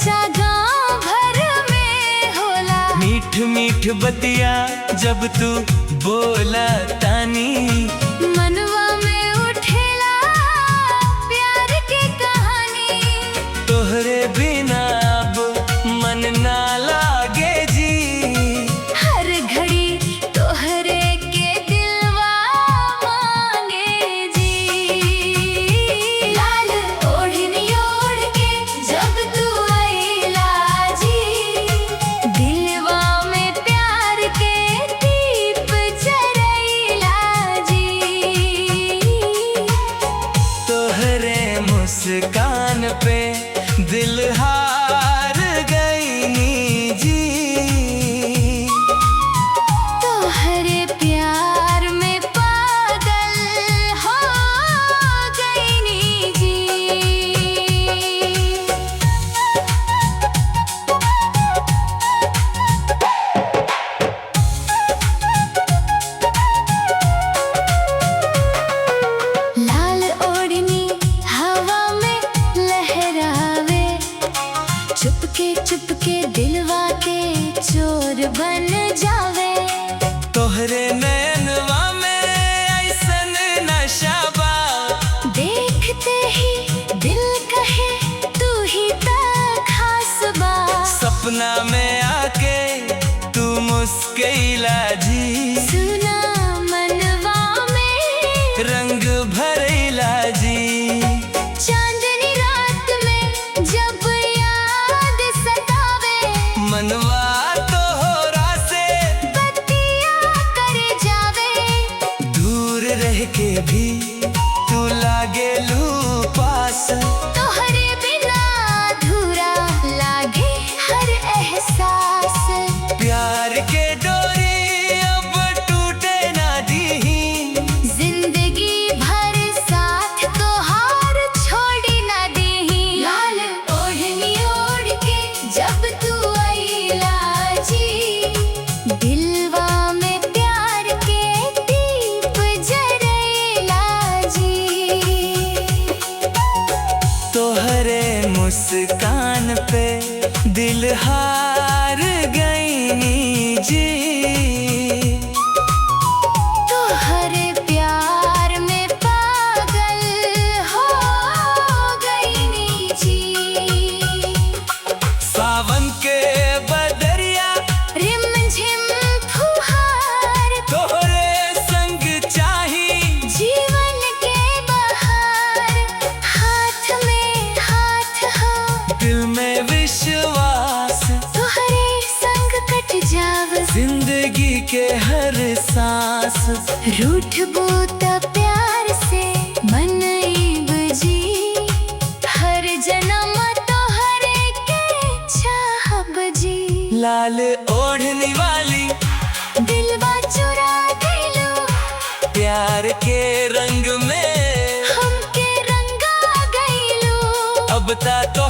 चर्चा गांव भर में होला। मीठ मीठ बतिया जब तू बोला तानी, मनवा में उठेला प्यार की कहानी। तोहरे बिना अब मन ना लागे जी, हर घड़ी तोहरे के दिलवा मांगे जी। लाल ओढ़नी ओढ़ के जब तू आइला जी, दिलवा में प्यार के दीप जरैला जी। तोहरे मुस्कान पे दिल हार गई जी, तोहरे प्यार में पागल हो गई जी। लाल ओढ़नी हवा में लहरावे, चुपके चुपके दिलवा के चोर बन जावे। तोहरे नैनवा में ऐसन नशा बा, देखते ही दिल कहे तू ही ता खास बा। सपना में आके तू मुस्किला जी, सुना मनवा में रंग भरेला जी। चांदनी रात में जब याद सतावे, मनवा तोहरा से बत्तियां करे जावे। दूर रह के भी तू लागे लू पास, तोहरे बिना अधूरा लागे हर एहसास। प्यार के डोरी अब टूटे ना दी, जिंदगी भर साथ तोहार छोड़ी ना दी। लाल ओढ़नी ओढ़ के जब तू आइला जी, दिलवा में प्यार के दीप जरैला जी। तोहरे मुस्कान पे दिल हार गई जी, तोहरे प्यार में पागल हो गई जी। सावन के बदरिया रिमझिम फुहार, तोहरे संग चाही, जीवन के बहार। हाथ में हाथ हो, दिल में विश्वास, तोहरे संग कट जाव। जिंदगी के हर सांस। रूठ बूता प्यार से मनईब जी, हर जन्म तोहरे के चाहब जी। लाल ओढ़नी वाली दिलवा चुरा दिलो, प्यार के रंग में हमके रंगा गइलो। अब ता तो